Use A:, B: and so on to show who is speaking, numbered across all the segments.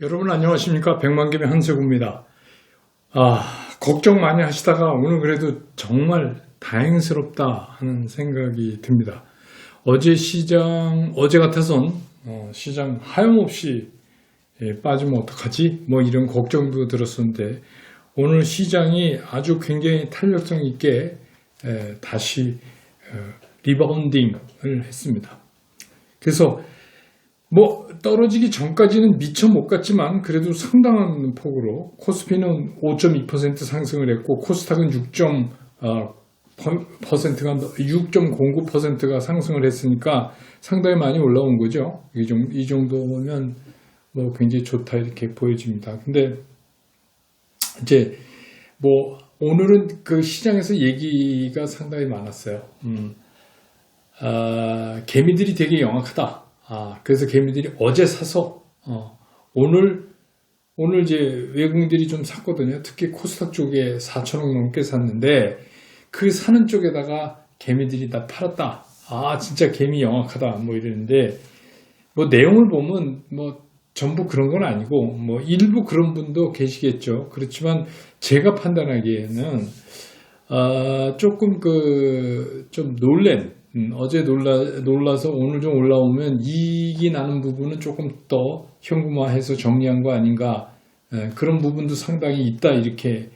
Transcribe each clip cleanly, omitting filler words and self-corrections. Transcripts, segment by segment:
A: 여러분 안녕하십니까? 백만김의 한세구입니다. 걱정 많이 하시다가 오늘 그래도 정말 다행스럽다 하는 생각이 듭니다. 어제 같아선 시장 하염없이 빠지면 어떡하지? 뭐 이런 걱정도 들었었는데 오늘 시장이 아주 굉장히 탄력성 있게 다시 리바운딩을 했습니다. 그래서 뭐 떨어지기 전까지는 미처 못 갔지만 그래도 상당한 폭으로 코스피는 5.2% 상승을 했고 코스닥은 6.09%가 상승을 했으니까 상당히 많이 올라온 거죠. 이 정도면 뭐 굉장히 좋다 이렇게 보여집니다. 근데 이제 뭐 오늘은 그 시장에서 얘기가 상당히 많았어요. 개미들이 되게 영악하다. 그래서 개미들이 어제 사서 오늘 이제 외국인들이 좀 샀거든요. 특히 코스닥 쪽에 4천억 넘게 샀는데 그 사는 쪽에다가 개미들이 다 팔았다. 진짜 개미 영악하다. 뭐 이러는데 뭐 내용을 보면 뭐 전부 그런 건 아니고 뭐 일부 그런 분도 계시겠죠. 그렇지만 제가 판단하기에는 조금 좀 놀란 어제 놀라서 오늘 좀 올라오면 이익이 나는 부분은 조금 더 현금화해서 정리한 거 아닌가 그런 부분도 상당히 있다 이렇게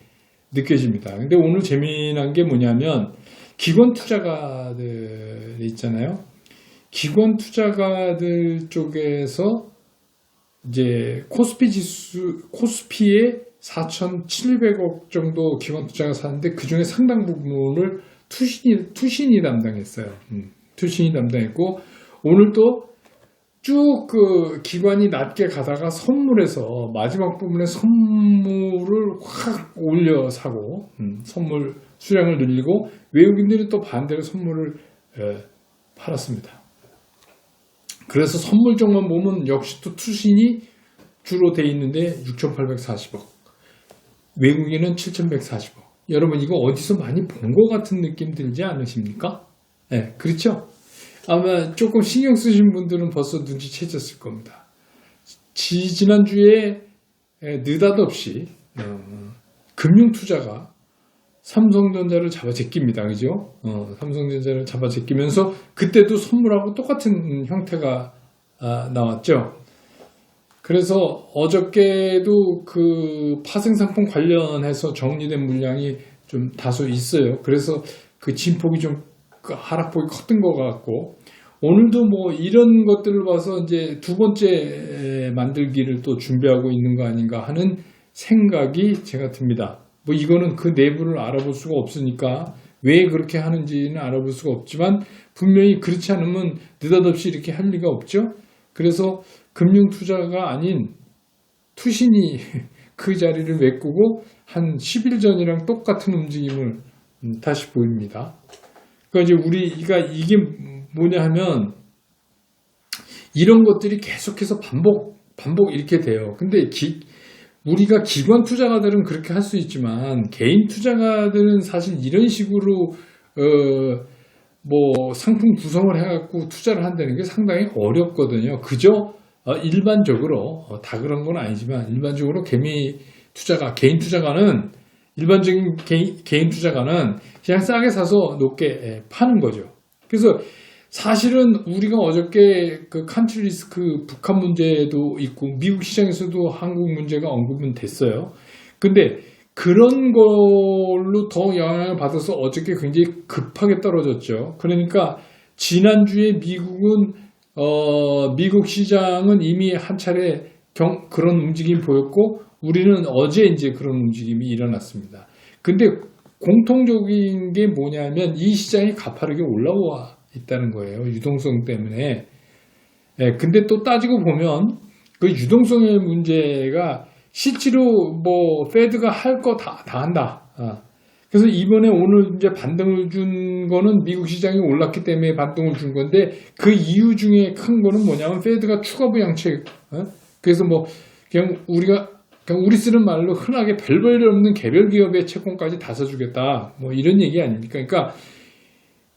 A: 느껴집니다. 근데 오늘 재미난 게 뭐냐면 기관 투자가들 있잖아요. 기관 투자가들 쪽에서 이제 코스피에 4,700억 정도 기관 투자가 샀는데 그 중에 상당 부분을 투신이 담당했어요. 투신이 담당했고 오늘 또 쭉 그 기관이 낮게 가다가 선물에서 마지막 부분에 선물을 확 올려 사고 선물 수량을 늘리고 외국인들이 또 반대로 선물을 팔았습니다. 그래서 선물 쪽만 보면 역시 또 투신이 주로 돼 있는데 6,840억 외국인은 7,140억 여러분 이거 어디서 많이 본 것 같은 느낌 들지 않으십니까? 네, 그렇죠? 아마 조금 신경 쓰신 분들은 벌써 눈치채셨을 겁니다. 지난주에 느닷없이 금융투자가 삼성전자를 잡아제낍니다. 그죠? 삼성전자를 잡아제끼면서 그때도 선물하고 똑같은 형태가 나왔죠. 그래서 어저께도 그 파생상품 관련해서 정리된 물량이 좀 다소 있어요. 그래서 그 진폭이 좀 하락폭이 컸던 것 같고 오늘도 뭐 이런 것들을 봐서 이제 두 번째 만들기를 또 준비하고 있는 거 아닌가 하는 생각이 제가 듭니다. 뭐 이거는 그 내부를 알아볼 수가 없으니까 왜 그렇게 하는지는 알아볼 수가 없지만 분명히 그렇지 않으면 느닷없이 이렇게 할 리가 없죠. 그래서 금융투자가 아닌 투신이 그 자리를 메꾸고 한 10일 전이랑 똑같은 움직임을 다시 보입니다. 그러니까 이제 우리가 이게 뭐냐 하면 이런 것들이 계속해서 반복 이렇게 돼요. 근데 우리가 기관 투자가들은 그렇게 할 수 있지만 개인 투자가들은 사실 이런 식으로 뭐 상품 구성을 해갖고 투자를 한다는 게 상당히 어렵거든요. 그저 일반적으로 다 그런 건 아니지만 일반적으로 개인 투자가는 일반적인 개인 투자가는 그냥 싸게 사서 높게 파는 거죠. 그래서 사실은 우리가 어저께 그 컨트리 리스크 북한 문제도 있고 미국 시장에서도 한국 문제가 언급은 됐어요. 근데 그런 걸로 더 영향을 받아서 어저께 굉장히 급하게 떨어졌죠. 그러니까 지난주에 미국 시장은 이미 한 차례 그런 움직임이 보였고 우리는 어제 이제 그런 움직임이 일어났습니다. 근데 공통적인 게 뭐냐면 이 시장이 가파르게 올라와 있다는 거예요. 유동성 때문에. 근데 또 따지고 보면 그 유동성의 문제가 실제로 뭐 페드가 할 거 다 한다. 그래서 이번에 오늘 이제 반등을 준 거는 미국 시장이 올랐기 때문에 반등을 준 건데 그 이유 중에 큰 거는 뭐냐면 페드가 추가 부양책. 그래서 뭐 그냥 우리 쓰는 말로 흔하게 별볼일 없는 개별 기업의 채권까지 다 써주겠다. 뭐 이런 얘기 아닙니까? 그러니까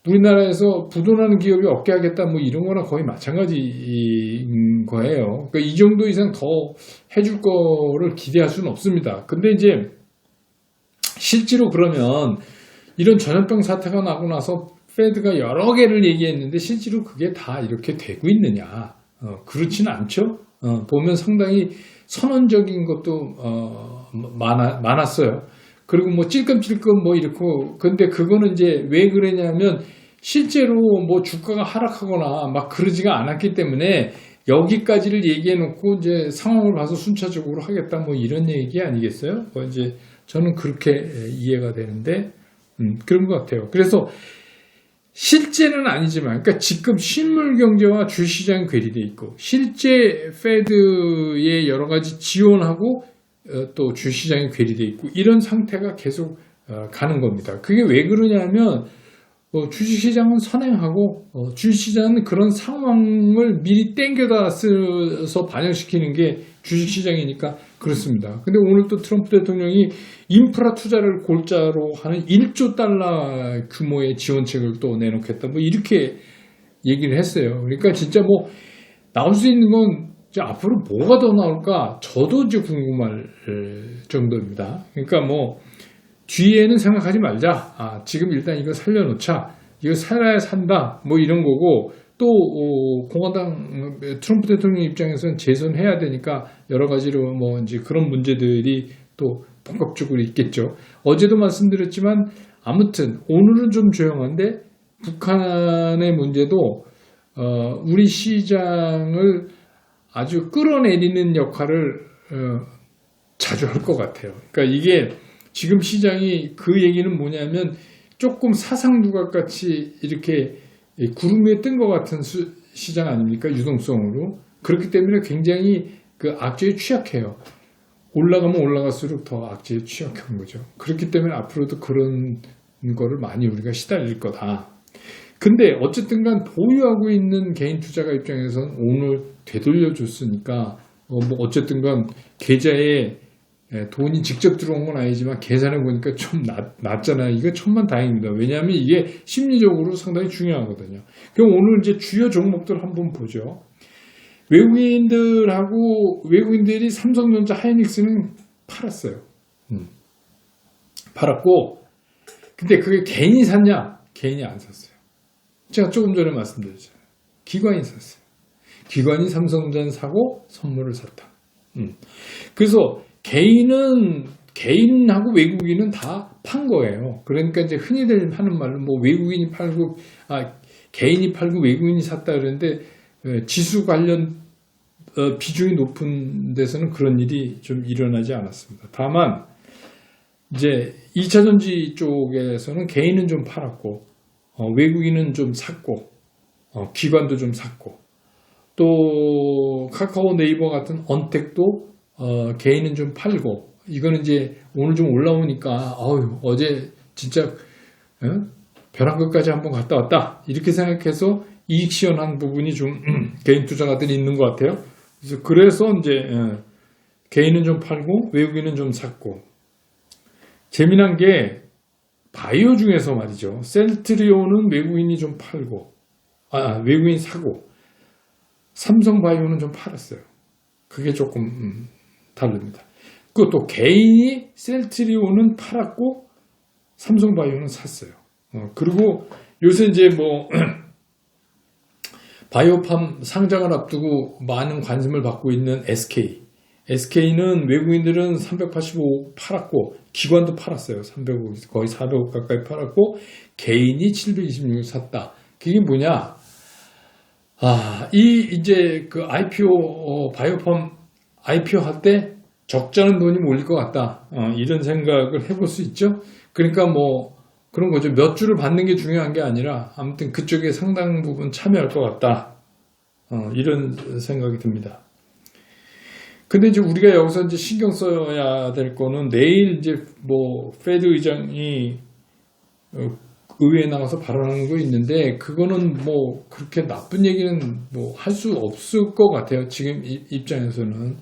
A: 우리나라에서 부도나는 기업이 없게 하겠다 뭐 이런 거나 거의 마찬가지인 거예요. 그러니까 이 정도 이상 더 해줄 거를 기대할 수는 없습니다. 근데 이제 실제로 그러면 이런 전염병 사태가 나고 나서 페드가 여러 개를 얘기했는데 실제로 그게 다 이렇게 되고 있느냐? 그렇지는 않죠. 보면 상당히 선언적인 것도 많았어요. 그리고 뭐 찔끔찔끔 뭐 이렇고, 근데 그거는 이제 왜 그러냐면 실제로 뭐 주가가 하락하거나 막 그러지가 않았기 때문에 여기까지를 얘기해 놓고 이제 상황을 봐서 순차적으로 하겠다 뭐 이런 얘기 아니겠어요? 뭐 이제 저는 그렇게 이해가 되는데 그런 것 같아요. 그래서 실제는 아니지만, 그러니까 지금 실물 경제와 주시장 괴리돼 있고 실제 페드의 여러 가지 지원하고 또 주시장이 괴리돼 있고 이런 상태가 계속 가는 겁니다. 그게 왜 그러냐면 주식시장은 선행하고 주식시장은 그런 상황을 미리 땡겨다 써서 반영시키는 게 주식시장이니까 그렇습니다. 근데 오늘 또 트럼프 대통령이 인프라 투자를 골자로 하는 1조 달러 규모의 지원책을 또 내놓겠다 뭐 이렇게 얘기를 했어요. 그러니까 진짜 뭐 나올 수 있는 건 이제 앞으로 뭐가 더 나올까 저도 이제 궁금할 정도입니다. 그러니까 뭐 뒤에는 생각하지 말자. 지금 일단 이거 살려놓자. 이거 살아야 산다. 뭐 이런 거고 또 공화당 트럼프 대통령 입장에서는 재선해야 되니까 여러 가지로 뭐 이제 그런 문제들이 또 복합적으로 있겠죠. 어제도 말씀드렸지만 아무튼 오늘은 좀 조용한데 북한의 문제도 우리 시장을 아주 끌어내리는 역할을 자주 할 것 같아요. 그러니까 이게 지금 시장이 그 얘기는 뭐냐면 조금 사상두각같이 이렇게 구름 위에 뜬 것 같은 시장 아닙니까? 유동성으로. 그렇기 때문에 굉장히 그 악재에 취약해요. 올라가면 올라갈수록 더 악재에 취약한 거죠. 그렇기 때문에 앞으로도 그런 거를 많이 우리가 시달릴 거다. 근데 어쨌든 간 보유하고 있는 개인 투자가 입장에서는 오늘 되돌려줬으니까 뭐 어쨌든 간 계좌에 돈이 직접 들어온 건 아니지만 계산해 보니까 좀 낮잖아요. 이거 천만다행입니다. 왜냐하면 이게 심리적으로 상당히 중요하거든요. 그럼 오늘 이제 주요 종목들 한번 보죠. 외국인들이 삼성전자 하이닉스는 팔았어요. 팔았고, 근데 그게 개인이 샀냐? 개인이 안 샀어요. 제가 조금 전에 말씀드렸잖아요. 기관이 샀어요. 기관이 삼성전자 사고 선물을 샀다. 그래서 개인하고 외국인은 다 판 거예요. 그러니까 이제 흔히들 하는 말로 뭐 외국인이 팔고, 개인이 팔고 외국인이 샀다 그러는데, 지수 관련 비중이 높은 데서는 그런 일이 좀 일어나지 않았습니다. 다만, 이제 2차전지 쪽에서는 개인은 좀 팔았고, 외국인은 좀 샀고, 기관도 좀 샀고, 또 카카오 네이버 같은 언택도 개인은 좀 팔고, 이거는 이제 오늘 좀 올라오니까 어제 진짜 벼랑 끝까지 한번 갔다 왔다 이렇게 생각해서 이익 시현한 부분이 좀 개인 투자가들이 있는 것 같아요. 그래서 이제 개인은 좀 팔고 외국인은 좀 샀고, 재미난 게 바이오 중에서 말이죠. 셀트리온은 외국인이 좀 팔고 외국인이 사고 삼성바이오는 좀 팔았어요. 그게 조금 다릅니다. 그것도 개인이 셀트리온은 팔았고 삼성바이오는 샀어요. 그리고 요새 이제 뭐 바이오팜 상장을 앞두고 많은 관심을 받고 있는 SK는 외국인들은 385 팔았고 기관도 팔았어요. 300억, 거의 400억 가까이 팔았고 개인이 726을 샀다. 그게 뭐냐? 이제 그 IPO 바이오팜 IPO 할 때 적잖은 돈이 몰릴 것 같다. 이런 생각을 해볼 수 있죠. 그러니까 뭐 그런 거죠. 몇 주를 받는 게 중요한 게 아니라 아무튼 그쪽에 상당 부분 참여할 것 같다. 이런 생각이 듭니다. 근데 이제 우리가 여기서 이제 신경 써야 될 거는 내일 이제 뭐 페드 의장이 의회에 나가서 발언하는 거 있는데 그거는 뭐 그렇게 나쁜 얘기는 뭐 할 수 없을 것 같아요. 지금 입장에서는.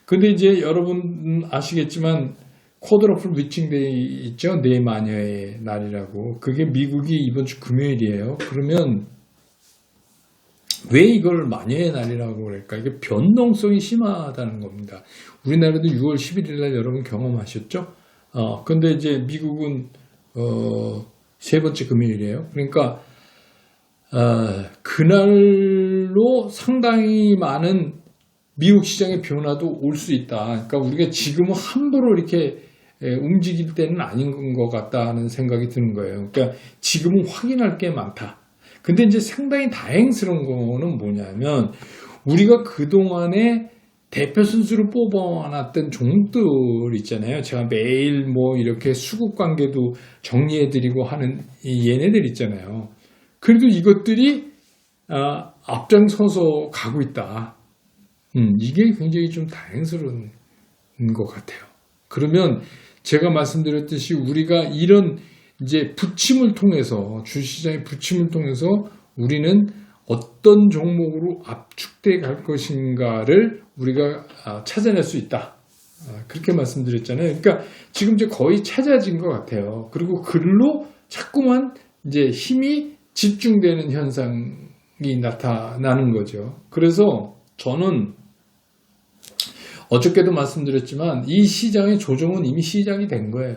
A: 근데 이제 여러분 아시겠지만 쿼드러플 위칭데이 있죠? 네 마녀의 날이라고. 그게 미국이 이번 주 금요일이에요. 그러면 왜 이걸 마녀의 날이라고 그럴까? 이게 변동성이 심하다는 겁니다. 우리나라도 6월 11일 날 여러분 경험하셨죠? 근데 이제 미국은 세 번째 금요일이에요. 그러니까 그날로 상당히 많은 미국 시장의 변화도 올 수 있다. 그러니까 우리가 지금은 함부로 이렇게 움직일 때는 아닌 것 같다는 생각이 드는 거예요. 그러니까 지금은 확인할 게 많다. 근데 이제 상당히 다행스러운 거는 뭐냐면 우리가 그동안에 대표 선수로 뽑아놨던 종목들 있잖아요. 제가 매일 뭐 이렇게 수급 관계도 정리해드리고 하는 얘네들 있잖아요. 그래도 이것들이 앞장서서 가고 있다. 이게 굉장히 좀 다행스러운 것 같아요. 그러면 제가 말씀드렸듯이 우리가 이런 이제 부침을 통해서 주시장의 부침을 통해서 우리는 어떤 종목으로 압축돼 갈 것인가를 우리가 찾아낼 수 있다. 그렇게 말씀드렸잖아요. 그러니까 지금 이제 거의 찾아진 것 같아요. 그리고 글로 자꾸만 이제 힘이 집중되는 현상이 나타나는 거죠. 그래서 저는 어저께도 말씀드렸지만 이 시장의 조정은 이미 시작이 된 거예요.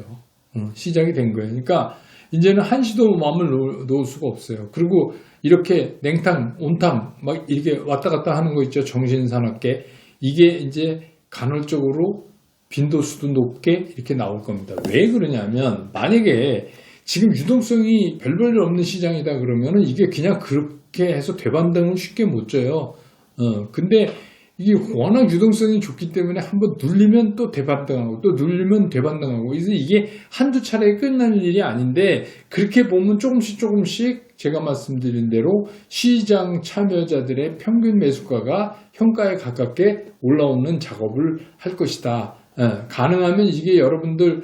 A: 시작이 된 거예요. 그러니까 이제는 한시도 마음을 놓을 수가 없어요. 그리고 이렇게 냉탕, 온탕 막 이렇게 왔다 갔다 하는 거 있죠. 정신사납게. 이게 이제 간헐적으로 빈도수도 높게 이렇게 나올 겁니다. 왜 그러냐면 만약에 지금 유동성이 별별 없는 시장이다 그러면은 이게 그냥 그렇게 해서 되반등을 쉽게 못 줘요. 근데 이게 워낙 유동성이 좋기 때문에 한번 눌리면 또 대반등하고 또 눌리면 대반등하고 그래서 이게 한두 차례에 끝날 일이 아닌데 그렇게 보면 조금씩 제가 말씀드린 대로 시장 참여자들의 평균 매수가가 현가에 가깝게 올라오는 작업을 할 것이다. 가능하면 이게 여러분들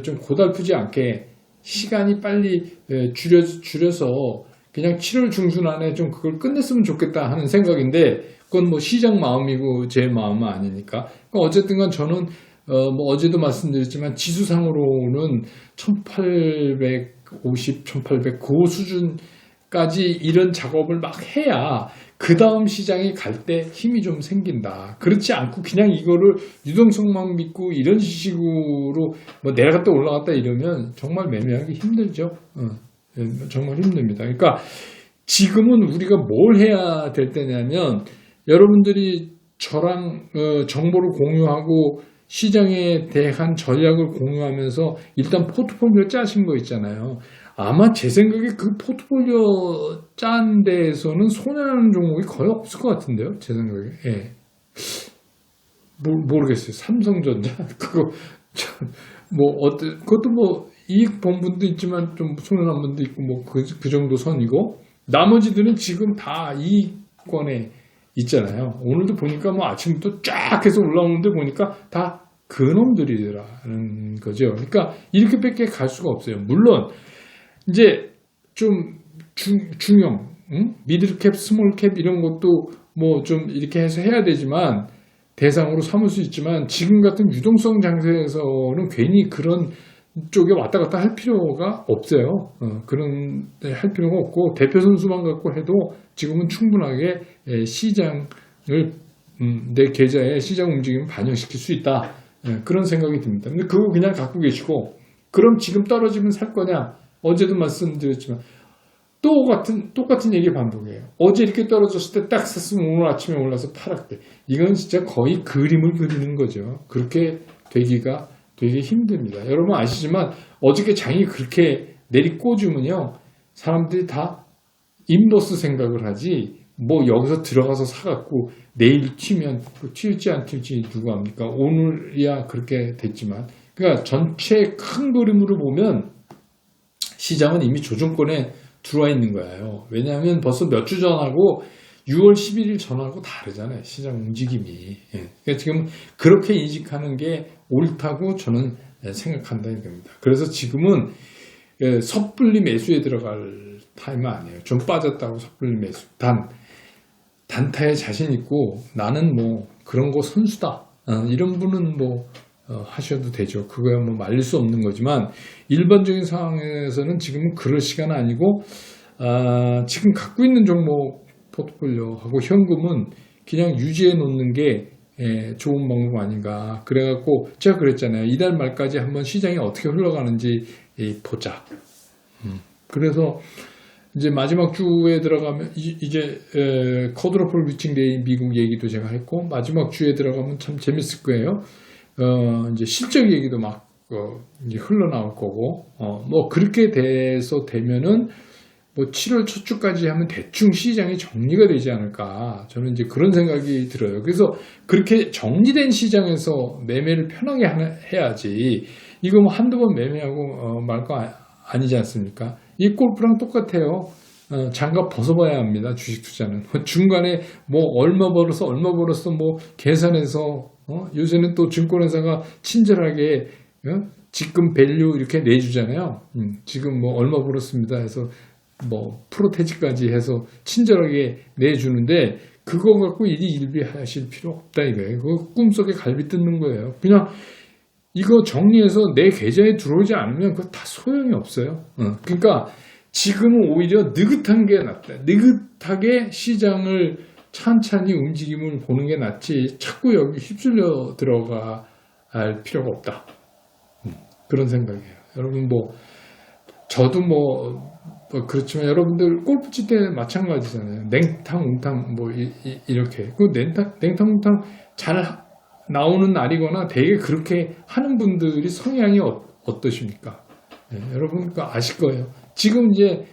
A: 좀 고달프지 않게 시간이 빨리 줄여서 그냥 7월 중순 안에 좀 그걸 끝냈으면 좋겠다 하는 생각인데 그건 뭐 시장 마음이고 제 마음은 아니니까. 그러니까 어쨌든 간 저는 뭐 어제도 말씀드렸지만 지수상으로는 1850, 1800 그 수준까지 이런 작업을 막 해야 그 다음 시장이 갈 때 힘이 좀 생긴다. 그렇지 않고 그냥 이거를 유동성만 믿고 이런 식으로 뭐 내려갔다 올라갔다 이러면 정말 매매하기 힘들죠. 정말 힘듭니다. 그러니까 지금은 우리가 뭘 해야 될 때냐면 여러분들이 저랑 정보를 공유하고 시장에 대한 전략을 공유하면서 일단 포트폴리오 짜신 거 있잖아요. 아마 제 생각에 그 포트폴리오 짠 데에서는 손해나는 종목이 거의 없을 것 같은데요. 제 생각에. 예. 모르겠어요. 삼성전자 그거 그것도 뭐 이익 본 분도 있지만 좀 손해난 분도 있고 뭐 그 정도 선이고 나머지들은 지금 다 이익권에 있잖아요. 오늘도 보니까 뭐 아침부터 쫙 해서 올라오는데 보니까 다 그놈들이라는 거죠. 그러니까 이렇게밖에 갈 수가 없어요. 물론 이제 좀 중형, 미들캡, 스몰캡 이런 것도 뭐 좀 이렇게 해서 해야 되지만 대상으로 삼을 수 있지만 지금 같은 유동성 장세에서는 괜히 그런 쪽에 왔다 갔다 할 필요가 없어요. 그런 할 필요가 없고 대표 선수만 갖고 해도 지금은 충분하게 시장을 내 계좌에 시장 움직임을 반영시킬 수 있다. 그런 생각이 듭니다. 근데 그거 그냥 갖고 계시고 그럼 지금 떨어지면 살 거냐? 어제도 말씀드렸지만 똑같은 얘기 반복이에요. 어제 이렇게 떨어졌을 때 딱 샀으면 오늘 아침에 올라서 팔았대. 이건 진짜 거의 그림을 그리는 거죠. 그렇게 되기가 되게 힘듭니다. 여러분 아시지만 어저께 장이 그렇게 내리꽂으면요. 사람들이 다 인버스 생각을 하지 뭐 여기서 들어가서 사갖고 내일 튀면 튀을지 안 튀을지 누가 합니까? 오늘이야 그렇게 됐지만 그러니까 전체 큰 그림으로 보면 시장은 이미 조정권에 들어와 있는 거예요. 왜냐하면 벌써 몇 주 전하고 6월 11일 전하고 다르잖아요. 시장 움직임이. 그러니까 지금 그렇게 인식하는 게 옳다고 저는 생각한다는 겁니다. 그래서 지금은 섣불리 매수에 들어갈 타임은 아니에요. 좀 빠졌다고 섣불리 매수. 단타에 자신 있고 나는 뭐 그런 거 선수다. 이런 분은 뭐 하셔도 되죠. 그거야 뭐 말릴 수 없는 거지만 일반적인 상황에서는 지금은 그럴 시간은 아니고 지금 갖고 있는 종목 포트폴리오하고 현금은 그냥 유지해 놓는 게 좋은 방법 아닌가. 그래갖고 제가 그랬잖아요. 이달 말까지 한번 시장이 어떻게 흘러가는지 보자. 그래서 이제 마지막 주에 들어가면 이제 쿼드러플 위칭데이 미국 얘기도 제가 했고 마지막 주에 들어가면 참 재밌을 거예요. 이제 실적 얘기도 막 이제 흘러나올 거고 뭐 그렇게 되면은 뭐 7월 첫 주까지 하면 대충 시장이 정리가 되지 않을까 저는 이제 그런 생각이 들어요. 그래서 그렇게 정리된 시장에서 매매를 편하게 해야지 이거 뭐 한두 번 매매하고 말 거 아니지 않습니까? 이 골프랑 똑같아요. 장갑 벗어봐야 합니다. 주식 투자는 중간에 뭐 얼마 벌어서 뭐 계산해서 요새는 또 증권회사가 친절하게 지금 밸류 이렇게 내주잖아요. 지금 뭐 얼마 벌었습니다 해서 뭐 프로테지까지 해서 친절하게 내주는데 그거 갖고 일희일비하실 필요 없다 이거예요. 그거 꿈속에 갈비 뜯는 거예요. 그냥 이거 정리해서 내 계좌에 들어오지 않으면 그거 다 소용이 없어요. 그러니까 지금은 오히려 느긋한 게 낫다. 느긋하게 시장을 찬찬히 움직임을 보는 게 낫지 자꾸 여기 휩쓸려 들어갈 필요가 없다. 그런 생각이에요. 여러분 뭐 저도 뭐 그렇지만 여러분들 골프 칠 때 마찬가지잖아요. 냉탕, 웅탕 뭐 이렇게 그 냉탕, 웅탕 잘 나오는 날이거나 되게 그렇게 하는 분들이 성향이 어떠십니까? 여러분 그거 아실 거예요. 지금 이제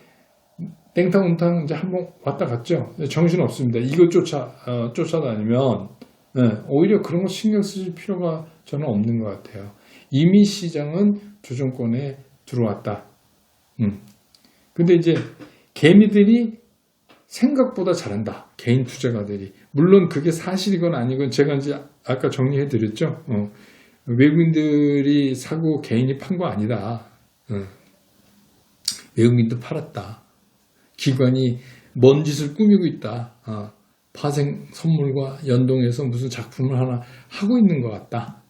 A: 냉탕, 웅탕 이제 한번 왔다 갔죠. 정신 없습니다. 이거 쫓아다니면 오히려 그런 거 신경 쓰실 필요가 저는 없는 것 같아요. 이미 시장은 조정권에 들어왔다. 근데 이제 개미들이 생각보다 잘한다. 개인 투자가들이. 물론 그게 사실이건 아니건 제가 이제 아까 정리해 드렸죠. 외국인들이 사고 개인이 판 거 아니다. 외국인도 팔았다. 기관이 뭔 짓을 꾸미고 있다. 파생 선물과 연동해서 무슨 작품을 하나 하고 있는 것 같다.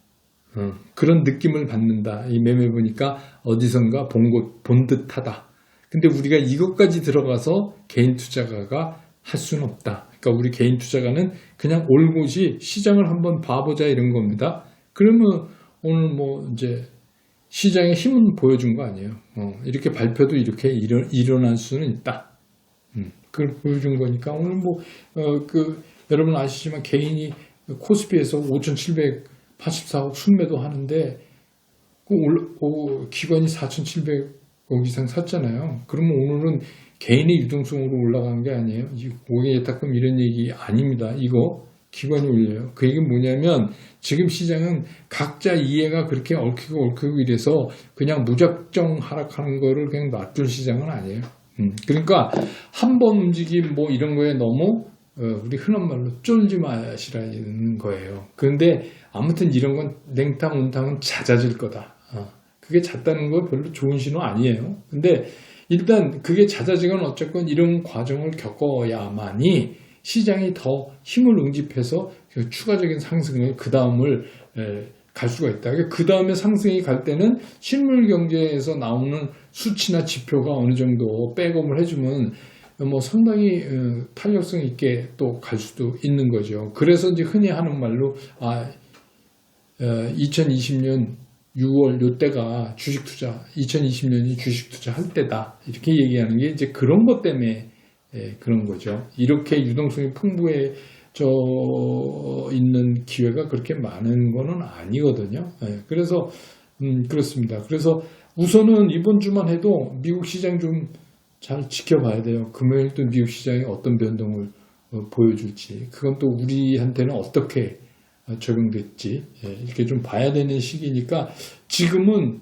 A: 그런 느낌을 받는다. 이 매매 보니까 어디선가 본 듯하다. 근데 우리가 이것까지 들어가서 개인 투자가가 할 수는 없다. 그러니까 우리 개인 투자가는 그냥 올곧이 시장을 한번 봐보자 이런 겁니다. 그러면 오늘 뭐 이제 시장의 힘은 보여준 거 아니에요. 이렇게 발표도 이렇게 일어날 수는 있다. 그걸 보여준 거니까 오늘 뭐 여러분 아시지만 개인이 코스피에서 5,784억 순매도 하는데 기관이 4,700억 이상 샀잖아요. 그러면 오늘은 개인의 유동성으로 올라간 게 아니에요. 고객예탁금 이런 얘기 아닙니다. 이거 기관이 올려요. 그 얘기는 뭐냐면 지금 시장은 각자 이해가 그렇게 얽히고 이래서 그냥 무작정 하락하는 거를 그냥 놔둘 시장은 아니에요. 그러니까 한 번 움직임 뭐 이런 거에 너무 우리 흔한 말로 쫄지 마시라는 거예요. 그런데 아무튼 이런 건 냉탕 온탕은 잦아질 거다. 그게 잦다는 거 별로 좋은 신호 아니에요. 근데 일단 그게 잦아지건 어쨌건 이런 과정을 겪어야만이 시장이 더 힘을 응집해서 추가적인 상승을 그 다음을 갈 수가 있다. 그 다음에 상승이 갈 때는 실물 경제에서 나오는 수치나 지표가 어느 정도 백업을 해주면 뭐 상당히 탄력성 있게 또 갈 수도 있는 거죠. 그래서 이제 흔히 하는 말로 2020년 6월 요때가 주식 투자, 2020년이 주식 투자 할 때다. 이렇게 얘기하는 게 이제 그런 것 때문에 그런 거죠. 이렇게 유동성이 풍부해져 있는 기회가 그렇게 많은 거는 아니거든요. 그래서 그렇습니다. 그래서 우선은 이번 주만 해도 미국 시장 좀 잘 지켜봐야 돼요. 금요일 또 미국 시장이 어떤 변동을 보여줄지. 그건 또 우리한테는 어떻게 적용됐지 이렇게 좀 봐야 되는 시기니까 지금은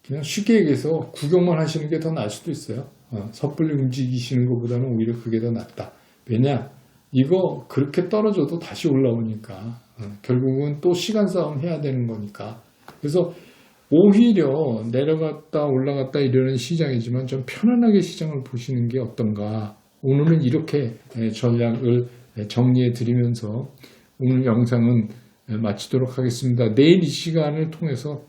A: 그냥 쉽게 얘기해서 구경만 하시는 게 더 나을 수도 있어요. 섣불리 움직이시는 것보다는 오히려 그게 더 낫다. 왜냐? 이거 그렇게 떨어져도 다시 올라오니까 결국은 또 시간 싸움 해야 되는 거니까. 그래서 오히려 내려갔다 올라갔다 이러는 시장이지만 좀 편안하게 시장을 보시는 게 어떤가. 오늘은 이렇게 전략을 정리해 드리면서 오늘 영상은 마치도록 하겠습니다. 내일 이 시간을 통해서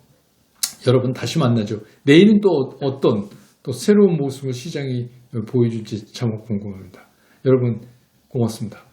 A: 여러분 다시 만나죠. 내일은 또 어떤 또 새로운 모습을 시장이 보여줄지 참 궁금합니다. 여러분 고맙습니다.